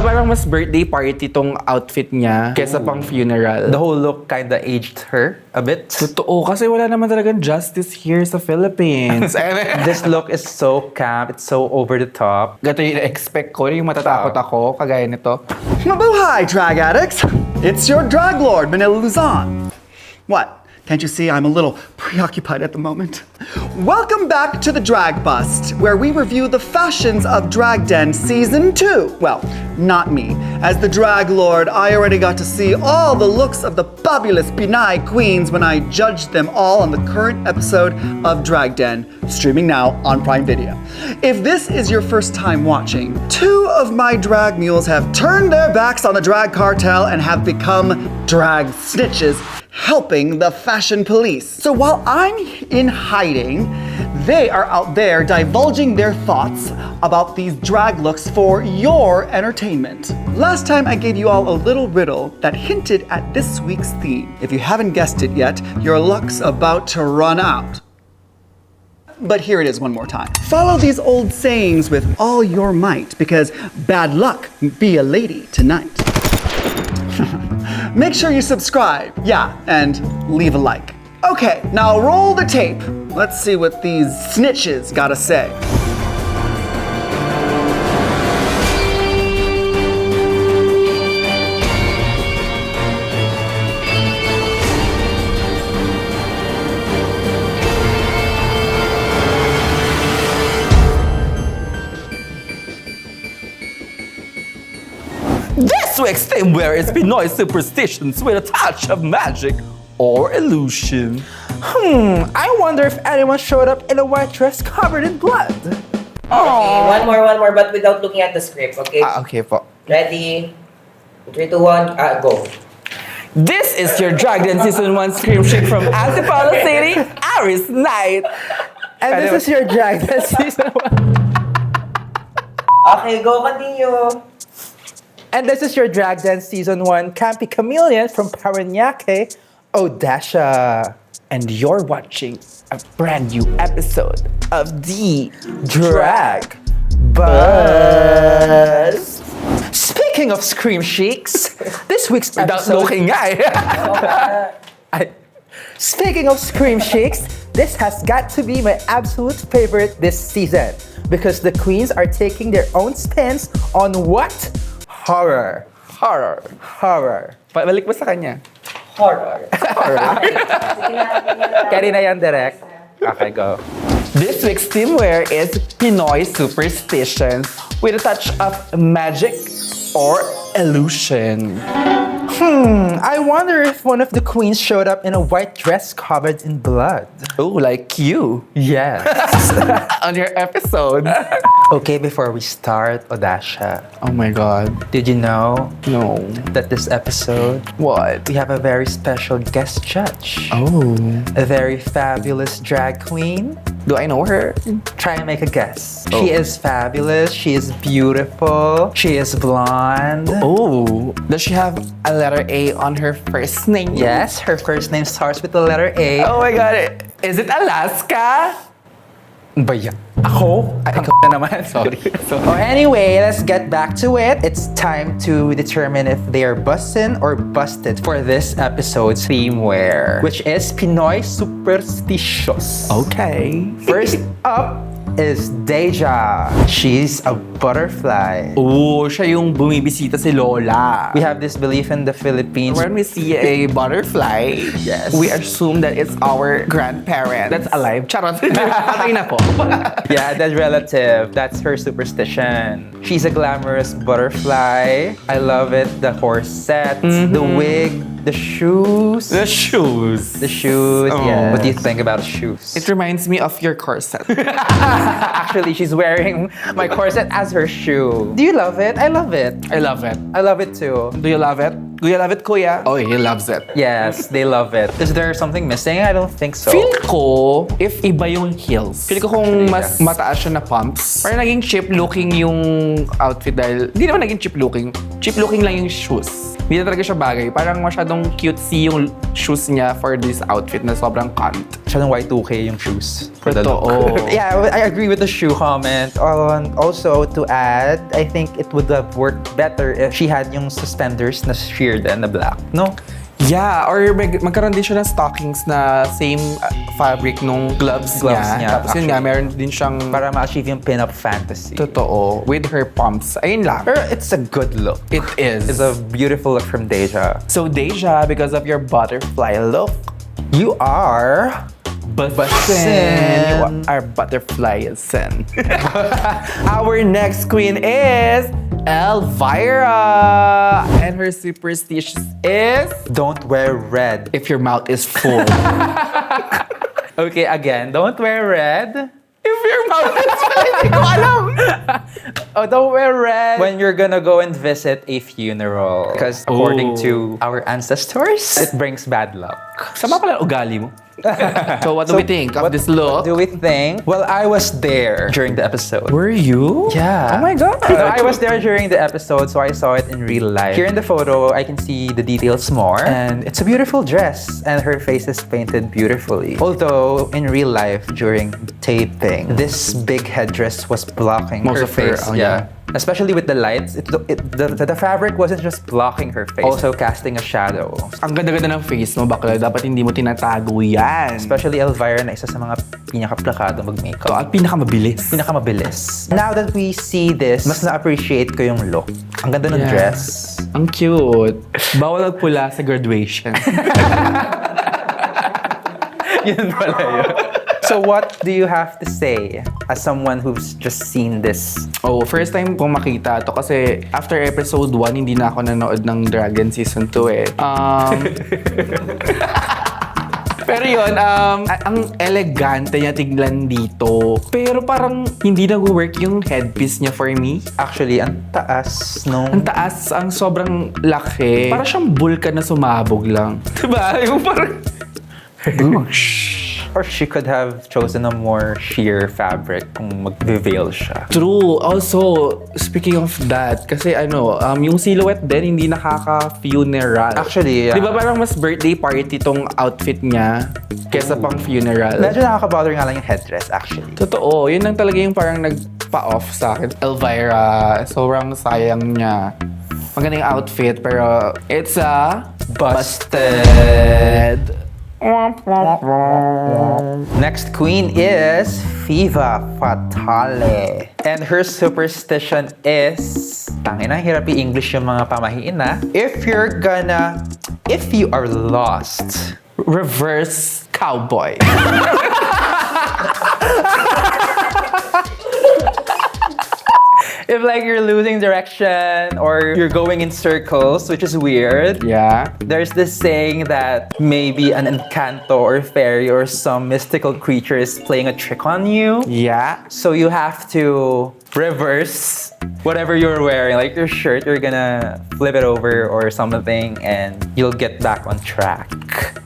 parang mas birthday party tong outfit niya kesa pang funeral. The whole look kinda aged her a bit. Totoo, kasi wala naman talagang justice here sa Philippines. This look is so camp, it's so over the top. Gato yung expect ko, yung matatakot ako, kagaya nito. Mabuhay, drag addicts! It's your drag lord, Manila, Luzon. What? Can't you see I'm a little preoccupied at the moment? Welcome back to the Drag Bust, where we review the fashions of Drag Den Season 2. Well, not me. As the drag lord, I already got to see all the looks of the fabulous Pinoy queens when I judged them all on the current episode of Drag Den, streaming now on Prime Video. If this is your first time watching, two of my drag mules have turned their backs on the drag cartel and have become drag snitches, helping the fashion police. So while I'm in hiding, they are out there divulging their thoughts about these drag looks for your entertainment. Last time I gave you all a little riddle that hinted at this week's theme. If you haven't guessed it yet, your luck's about to run out. But here it is one more time. Follow these old sayings with all your might, because bad luck be a lady tonight. Make sure you subscribe, yeah, and leave a like. Okay, now roll the tape. Let's see what these snitches gotta say. This week's Themewear is Pinoy Superstitions with a touch of magic or illusion. I wonder if anyone showed up in a white dress covered in blood. Okay, one more, but without looking at the script, okay? Okay po. Ready? 3, 2, 1, go. This is your Drag Den Season 1 Scream Chick from Antipolo City, Aris Night. And this is your drag Den season 1. Okay, go, continue. And this is your drag Den season 1 campy chameleon from Paranaque, Odasha. And you're watching a brand new episode of the Drag Buzz. Speaking of scream sheiks, this week's Without episode. looking nga Speaking of scream sheiks, this has got to be my absolute favorite this season because the queens are taking their own spins on what? Horror. Balik mo sa kanya. Horror. Carry na yan, direct. Okay, go. This week's Themewear is Pinoy Superstitions with a touch of magic or illusion. I wonder if one of the queens showed up in a white dress covered in blood. Oh, like you. Yes. On your episode. Okay, before we start, Odasha, Oh my God. did you know No. that this episode, What? we have a very special guest judge? Oh. A very fabulous drag queen. Do I know her? Try and make a guess. Oh. She is fabulous. She is beautiful. She is blonde. Oh. Does she have a letter A on her first name? Yes, her first name starts with the letter A. Oh my God. Is it Alaska? Ba yan? Ako? Ay, ikaw na naman. Sorry. Oh, anyway, let's get back to it. It's time to determine if they are bustin' or busted for this episode's Themewear, which is Pinoy Superstitions. Okay. First up is Deja. She's a butterfly. Oh, siya yung bumibisita si Lola. We have this belief in the Philippines. When we see a butterfly, Yes. we assume that it's our grandparent that's alive. Charot. Patay na po. Yeah, that relative. That's her superstition. She's a glamorous butterfly. I love it. The corset, the wig, the shoes. The shoes. The shoes, Oh. yeah. What do you think about shoes? It reminds me of your corset. Actually, she's wearing my corset as her shoe. Do you love it? I love it. I love it. I love it too. Do you love it? Do you love it, Kuya? Oh, he loves it. Yes, they love it. Is there something missing? I don't think so. Feel ko, if iba yung heels, feel ko kung mas mataas siya na pumps, parang naging cheap-looking yung outfit dahil, hindi naman naging cheap-looking. Cheap-looking lang yung shoes. Hindi na talaga siya bagay. Parang masyadong cutesy yung shoes niya for this outfit na sobrang cunt. masyadong Y2K yung shoes. For the Totoo. look. Yeah, I agree with the shoe comment. Also, to add, I think it would have worked better if she had yung suspenders na sheer din na black, no? Yeah, or magkaroon din siya ng stockings na same fabric nung gloves niya. Tapos yun nga, meron din siyang Para ma-achieve yung pin-up fantasy. totoo with her pumps. Ayun lang. Pero it's a good look. It is. It's a beautiful look from Deja. So Deja, because of your butterfly look, You are... Basin. You are butterfly sin. Our next queen is Elvira. And her superstition is Don't wear red. if your mouth is full. Okay, again, don't wear red. If your mouth is full, hindi ko alam. Oh, don't wear red when you're gonna go and visit a funeral. Because according to our ancestors, it brings bad luck. Sama pala ang ugali mo. So what do we think of this look? Do we think? Well, I was there during the episode. Were you? Yeah. Oh my God. So I was there during the episode, so I saw it in real life. Here in the photo, I can see the details more. And it's a beautiful dress, and her face is painted beautifully. Although, in real life, during taping, this big headdress was blocking Most her of her, face. yeah. Especially with the lights, the fabric wasn't just blocking her face, also casting a shadow. Ang ganda-ganda ng face mo, bakla. Dapat hindi mo tinatago yan. Especially Elvira na isa sa mga pinaka-plakado mag-makeup. At pinakamabilis. Pinakamabilis. Now that we see this, mas na-appreciate ko yung look. Ang ganda ng Yeah. dress. Ang cute. Bawal magpula sa graduation. Yun pala yun. So what do you have to say as someone who's just seen this? Oh, first time kong makita to kasi after episode 1, hindi na ako nanood ng Dragon Season 2 eh. Pero yun, ang elegante niya tignan dito. Pero parang hindi nag-work yung headpiece niya for me. Actually, ang taas nung... Ang taas, ang sobrang laki. Parang siyang bulkan na sumabog lang. Diba? Yung parang... Or she could have chosen a more sheer fabric kung mag-veil siya. True. Also, speaking of that, kasi yung silhouette din hindi nakaka-funeral. Actually, yeah. Di ba parang mas birthday party tong outfit niya kesa pang funeral? Medyo nakaka-bother nga lang yung headdress, actually. Totoo. Yun lang talaga yung parang nagpa-off sa akin. Elvira, sobrang sayang niya. Maganda yung outfit, pero it's a busted. Next queen is Fiv Fatal. And her superstition is... Tangina, hirap i-English yung mga pamahiin na. If you are lost... Reverse cowboy. If like you're losing direction or you're going in circles, which is weird. Yeah. There's this saying that maybe an encanto or fairy or some mystical creature is playing a trick on you. Yeah. So you have to reverse whatever you're wearing. Like your shirt, you're gonna flip it over or something and you'll get back on track.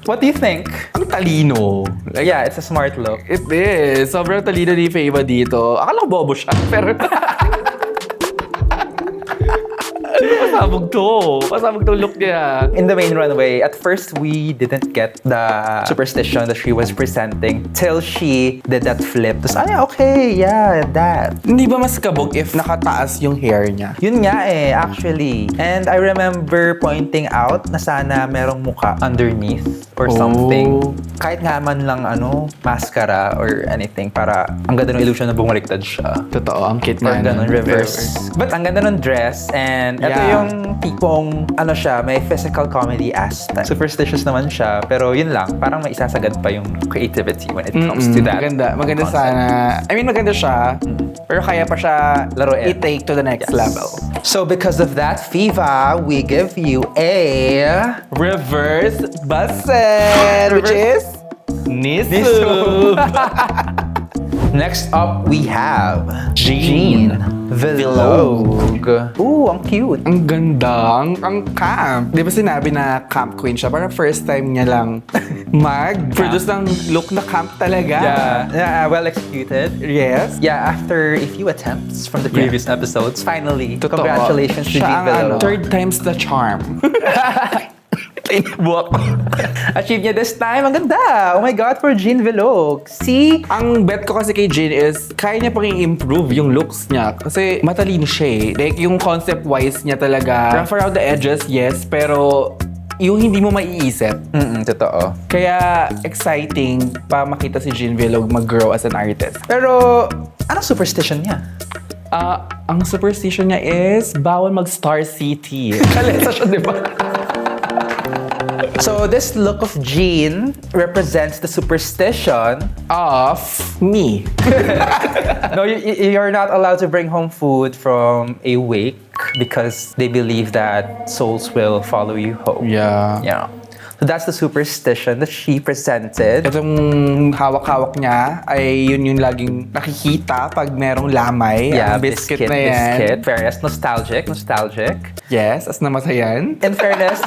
What do you think? Ang talino. Yeah, it's a smart look. It is. Sobrang talino ni Fava dito. Akala ko bobo siya, pero... Pasabog tong look niya. In the main runway, at first we didn't get the superstition that she was presenting till she did that flip. Tapos, okay, yeah, that. Hindi ba mas kabog if nakataas yung hair niya? Yun nga eh, actually. And I remember pointing out na sana merong muka underneath or something. Kahit nga man lang mascara or anything para ang ganda ng illusion na bumaliktad siya. Totoo, ang cute Or nga. ganun, reverse. But ang ganda ng dress and ito Yeah. yung tipong siya, may physical comedy aspect. Superstitious naman siya, pero yun lang, parang may isasagad pa yung creativity when it comes to that. Maganda sana. I mean, maganda siya. Pero kaya pa siya Laruin. i-take to the next level. So because of that, Fiva, we give you a... Reverse busted, which is Nisu. Next up, we have Jean Vlog. Ooh, ang cute. Ang ganda, ang camp. Di ba sinabi na camp queen siya? Parang first time niya lang mag-produce ng look na camp talaga. Yeah, well executed. Yes. Yeah, after a few attempts from the previous episodes, finally, Totoo. congratulations to Siya Jean ang Vlog. third time's the charm. Inibok. Achieve niya this time. Ang ganda. Oh my God, for Jean Vlog. See? Ang bet ko kasi kay Jin is, kaya niya pang i-improve yung looks niya. Kasi matalino siya eh. Like, yung concept-wise niya talaga, rough around the edges, yes, pero yung hindi mo maiisip. Totoo. Kaya exciting pa makita si Jin Vlog mag-grow as an artist. Pero, anong superstition niya? Ang superstition niya is, bawal mag-Star City. Kalesa siya, di ba? So, this look of Jean represents the superstition. Of me. No, you're not allowed to bring home food from a wake because they believe that souls will follow you home. Yeah. Yeah. So that's the superstition that she presented. Itong hawak-hawak niya ay yun yung laging nakikita pag merong lamay. Yeah, Ang biscuit na yan. biscuit. Fairness, nostalgic. Yes, as namatayan. In fairness.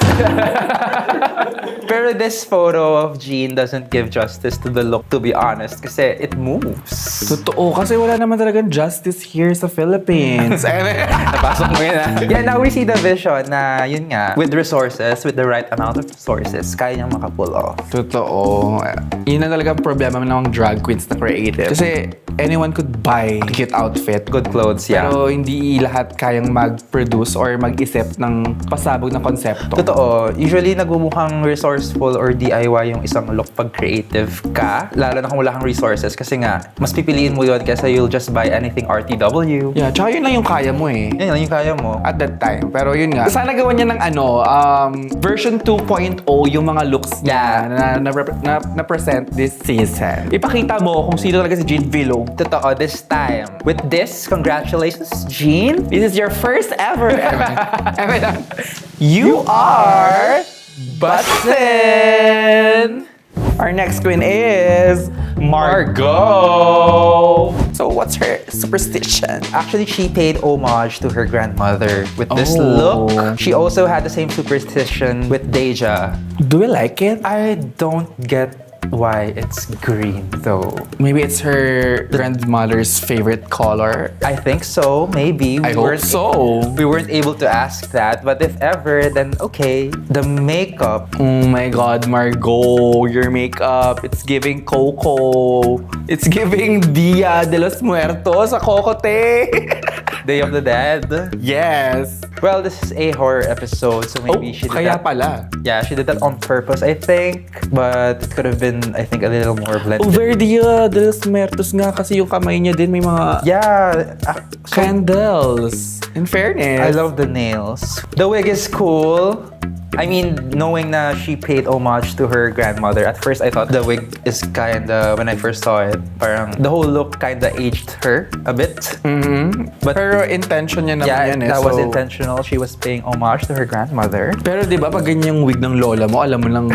Pero this photo of Jean doesn't give justice to the look, to be honest, kasi it moves. Totoo, kasi wala naman talagang justice here sa Philippines. Napasok mo yun, ah. Yeah, now we see the vision na, yun nga, with resources, with the right amount of resources, kaya niyang makapull off. Totoo. Yun na talagang problema ng drag queens na creative. Kasi anyone could buy a cute outfit. Good clothes, yeah. Pero hindi lahat kayang mag-produce or mag-isip ng pasabog na konsepto. Totoo. Usually, nagmumukhang resourceful or DIY yung isang look pag creative ka. Lalo na kung wala kang resources. Kasi nga, mas pipiliin mo yun kasi you'll just buy anything RTW. Yeah, tsaka yun lang yung kaya mo eh. Yan lang yung kaya mo. At that time. Pero yun nga. Sana gawan niya ng version 2.0 yung mga looks niya na present this season. Ipakita mo kung sino talaga si Jean Vlog. Totoo, this time. With this, congratulations, Jean. This is your first ever. You are bustin'! Our next queen is Margo. So what's her superstition? Actually, she paid homage to her grandmother with this Oh. look. She also had the same superstition with Deja. Do you like it? I don't get why it's green though. Maybe it's her grandmother's favorite color. I think so, maybe. I hope so. We weren't able to ask that, but if ever, then okay. The makeup. Oh my God, Margo, your makeup, it's giving Coco. It's giving Dia de los Muertos sa Cocote. Day of the Dead. Yes. Well, this is a horror episode, so maybe she did kaya that. pala. Yeah, she did that on purpose, I think. But it could have been, I think, a little more blended. Over Dia de los Muertos nga kasi yung kamay niya din may mga Yeah. candles. In fairness. I love the nails. The wig is cool. I mean, knowing na she paid homage to her grandmother, at first I thought the wig is kinda, when I first saw it, parang the whole look kinda aged her a bit. But Pero intention niya naman yeah, yan eh. that was so- intentional. She was paying homage to her grandmother. Pero di ba pag ganyan yung wig ng lola mo, alam mo lang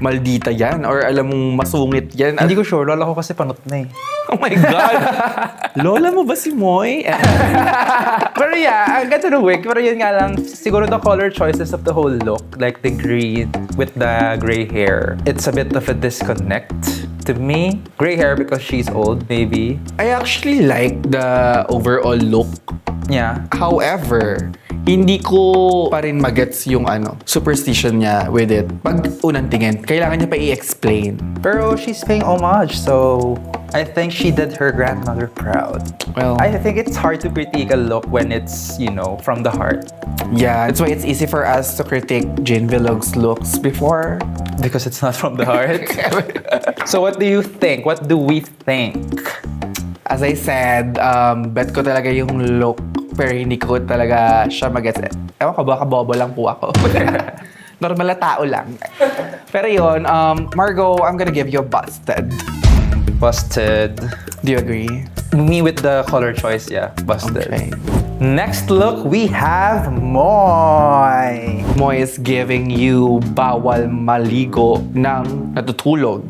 maldita yan or alam mong masungit yan. Hindi ko sure, lola ko kasi panot na eh. Oh my God! Lola mo ba si Moy? Pero yeah, ang ganda ng wig. Pero yun nga lang, siguro the color choices of the whole look, like the green with the gray hair, it's a bit of a disconnect to me. Gray hair because she's old, maybe. I actually like the overall look. Yeah. However, hindi ko pa rin magets yung superstition niya with it. Pag unang tingin, kailangan niya pa i-explain. Pero she's paying homage, so I think she did her grandmother proud. Well, I think it's hard to critique a look when it's, from the heart. yeah, that's why it's easy for us to critique Jane Vlog's looks before. Because it's not from the heart. So what do you think? What do we think? As I said, bet ko talaga yung look, pero hindi ko talaga siya magets. Ewan ko, baka bobo lang po ako. Normal na tao lang. Pero yun, Margo, I'm gonna give you a busted. Busted. Do you agree? Me with the color choice, yeah. Busted. Okay. Next look, we have Moy. Moy is giving you bawal maligo ng natutulog.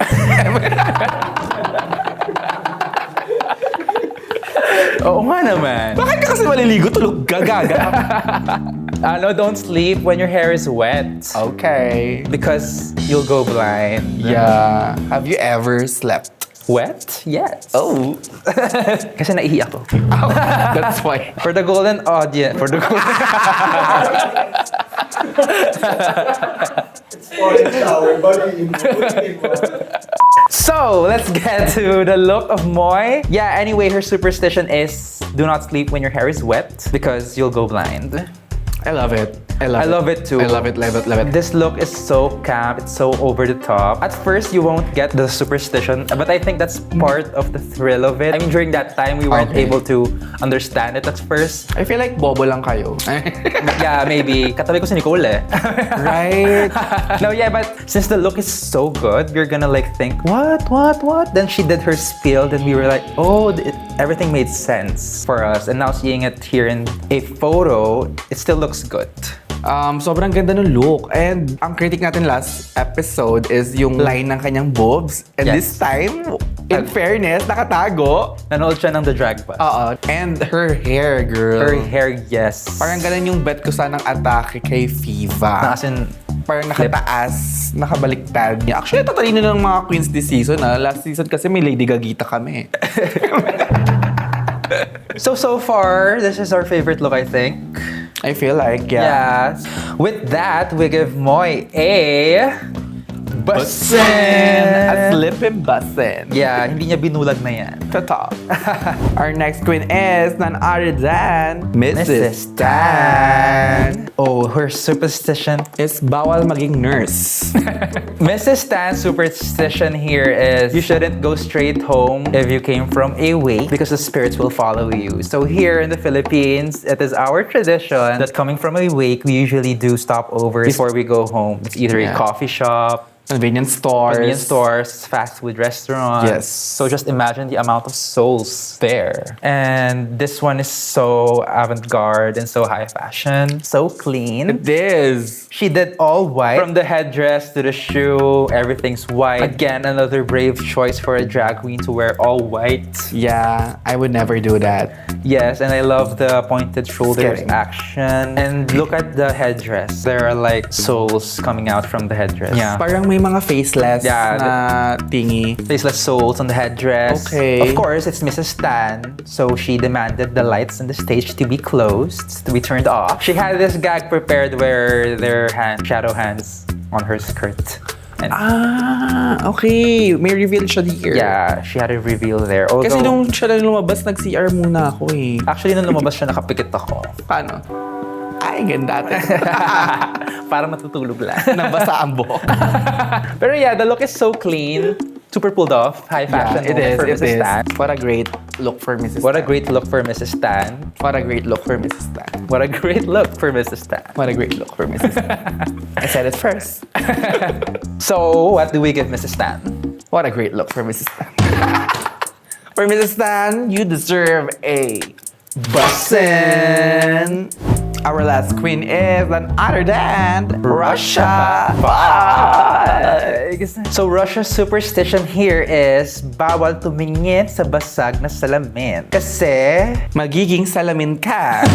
Oo nga naman. Bakit ka kasi maliligo? Tulog ka, gaga. Don't sleep when your hair is wet. Okay. Because you'll go blind. Yeah. Have you ever slept Wet? Yes. Oh. Kasi naihi ako. That's why. For the golden audience. For the golden... So, let's get to the look of Moy. Yeah, anyway, her superstition is do not sleep when your hair is wet because you'll go blind. I love it. I love it too. I love it, love it, love it. This look is so camp, it's so over the top. At first, you won't get the superstition, but I think that's part of the thrill of it. I mean, during that time, we weren't Okay. able to understand it at first. I feel like bobo lang kayo. Yeah, maybe. Katabi ko si Nicole eh. Right? No, yeah, but since the look is so good, you're gonna like think, what? Then she did her spiel, then we were like, oh, everything made sense for us. And now seeing it here in a photo, it still looks good. Sobrang ganda ng look. And ang critic natin last episode is yung line ng kanyang boobs. And Yes. this time, in fairness, nakatago. Nanood siya ng The Drag Bus. Oo. And her hair, girl. Her hair, yes. Parang ganun yung bet ko sanang atake kay Fiva. As in, Parang nakataas, nakabaliktad niya. Actually, tatalino ng mga queens this season. Last season kasi may Lady Gagita kami. so far, this is our favorite look, I think. I feel like, yeah. Yes. With that, we give Moy a... Bussin! A slip and bussin. Yeah, hindi niya binulag na yan. Totoo. Our next queen is none other than Mrs. Mrs. Tan. Oh, her superstition. Is bawal maging nurse. Mrs. Tan's superstition here is you shouldn't go straight home if you came from a wake because the spirits will follow you. So here in the Philippines, it is our tradition that coming from a wake, we usually do stopovers before we go home. It's either a Yeah. coffee shop, Convenience stores. fast food restaurants. Yes. So just imagine the amount of souls there. And this one is so avant-garde and so high fashion, so clean. It is. She did all white. From the headdress to the shoe, everything's white. Again, another brave choice for a drag queen to wear all white. Yeah, I would never do that. Yes, and I love the pointed shoulders Scary. action. And look at the headdress. There are like souls coming out from the headdress. Yeah. Parang may mga faceless Yeah, na tingi. Faceless souls on the headdress. Okay. Of course, it's Mrs. Tan, so she demanded the lights on the stage to be closed, to be turned off. She had this gag prepared where their shadow hands on her skirt. And Okay. May reveal siya here. yeah, she had a reveal there. Although, Kasi nung siya lang lumabas, nag-CR muna ako eh. actually, nung lumabas siya, nakapikit ako. Paano? Ay, ganda. Para matutulog lang. Nabasa ang buhok. Pero yeah, the look is so clean. Super pulled off. High fashion it moment is, for it Mrs. is. Tan. What a great look for Mrs. What a Tan. great look for Mrs. Tan. What a great look for Mrs. Tan. What a great look for Mrs. Tan. What a great look for Mrs. Tan. I said it first. So, what do we give Mrs. Tan? What a great look for Mrs. Tan. For Mrs. Tan, you deserve a bussin'. Our last queen is none other than Russia. So, Russia's superstition here is bawal tumingin sa basag na salamin. Kasi, Magiging salamin ka.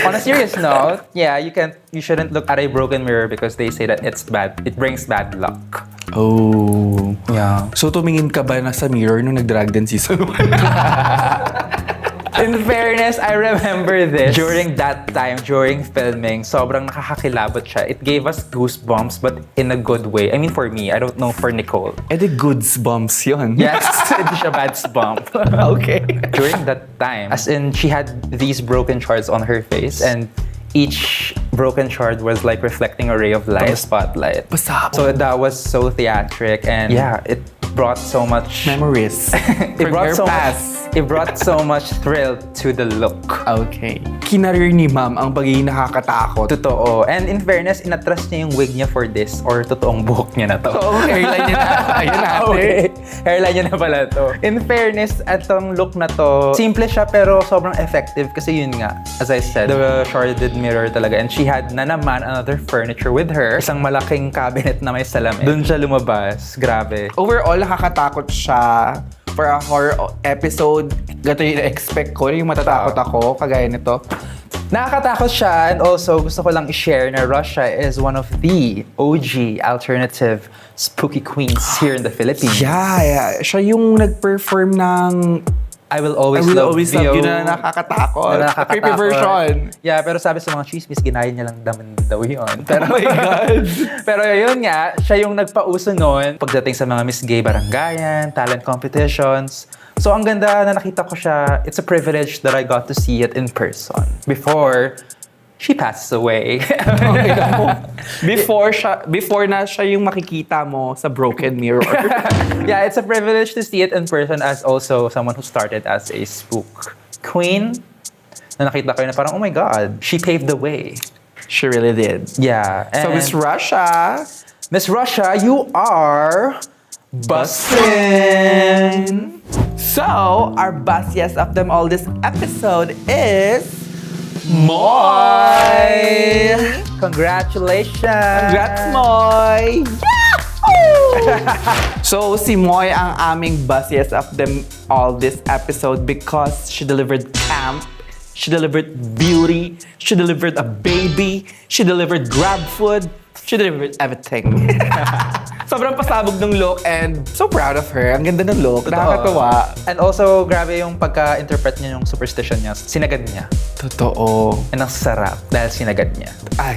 on a serious note, yeah, you shouldn't look at a broken mirror because they say that it's bad. It brings bad luck. Oh. Yeah. So tumingin ka ba na sa mirror nung nag-drag din season 1? In fairness, I remember this. During that time, during filming, sobrang nakakakilabot siya. It gave us goosebumps, but in a good way. I mean, for me. I don't know for Nicole. The goods bumps yun. Yes, hindi siya bad bump. Okay. During that time, as in, she had these broken shards on her face, and each broken shard was like reflecting a ray of light, spotlight. Basta. So that was so theatric, and yeah, it brought so much Memories. it brought so it brought so much thrill to the look. Okay. Kinarir ni ma'am ang pagiging nakakatakot. Totoo. And in fairness, inatras niya yung wig niya for this or totoong buhok niya na to. Oo, hairline niya na. Ayun natin. Okay. Hairline niya na pala to. In fairness, atong look na to, simple siya pero sobrang effective kasi yun nga, as I said, the sharded mirror talaga. And she had na naman another furniture with her. Isang malaking cabinet na may salamin. Doon siya lumabas. Grabe. Overall, nakakatakot siya. For a horror episode, gato yung expect ko, yung matatakot ako, kagaya nito. Nakakatakot siya, and also gusto ko lang i-share na Russia is one of the OG alternative spooky queens here in the Philippines. Yeah. Siya yung nag-perform ng I Will Always I Will Love Always You. Love You na nakakatakot. Na nakakatakot. Creepy version. Yeah, pero sabi sa mga chismis, ginaya niya lang daman daw yun. Pero, Oh my God. pero yun nga, siya yung nagpauso nun pagdating sa mga Miss Gay Barangayan, talent competitions. So ang ganda na nakita ko siya, it's a privilege that I got to see it in person before she passes away. Before na siya yung makikita mo sa broken mirror. Yeah, it's a privilege to see it in person as also someone who started as a spook queen. Na nakita ko yun na parang, oh my God, she paved the way. She really did. Yeah. So and- Miss Russia, Miss Russia, you are bussin'. So, our busiest of them all this episode is Moy! Congratulations! Congrats, Moy! Yahoo! So, si Moy ang aming busiest of them all this episode because she delivered camp, she delivered beauty, she delivered a baby, she delivered grab food, she delivered everything. Sobrang pasabog ng look and so proud of her. Ang ganda ng look. Nakakatawa. And also, grabe yung pagka-interpret niya yung superstition niya. Sinagad niya. Totoo. And ang sarap dahil sinagad niya. Ay,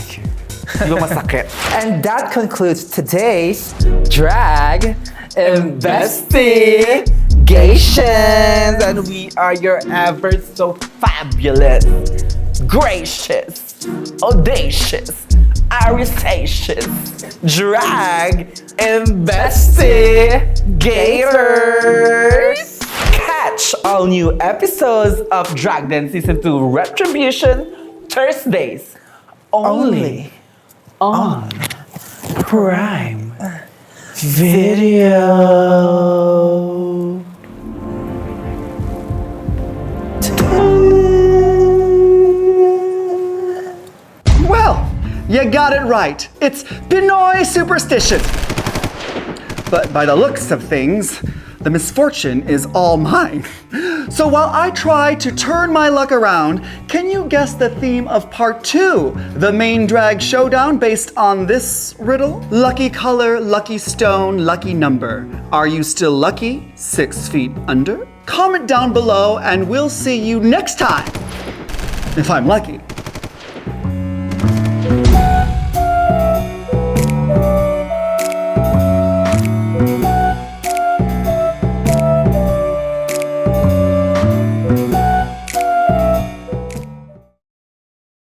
di ba masakit? And that concludes today's Drag Investigations! And we are your ever so fabulous, gracious, audacious, Arisacious drag investigators. Catch all new episodes of Drag Den Season 2 Retribution Thursdays only on Prime Video. Well, you got it right. It's Pinoy Superstitions. But by the looks of things, the misfortune is all mine. So while I try to turn my luck around, can you guess the theme of part 2, the main drag showdown based on this riddle? Lucky color, lucky stone, lucky number. Are you still lucky 6 feet under? Comment down below and we'll see you next time, if I'm lucky.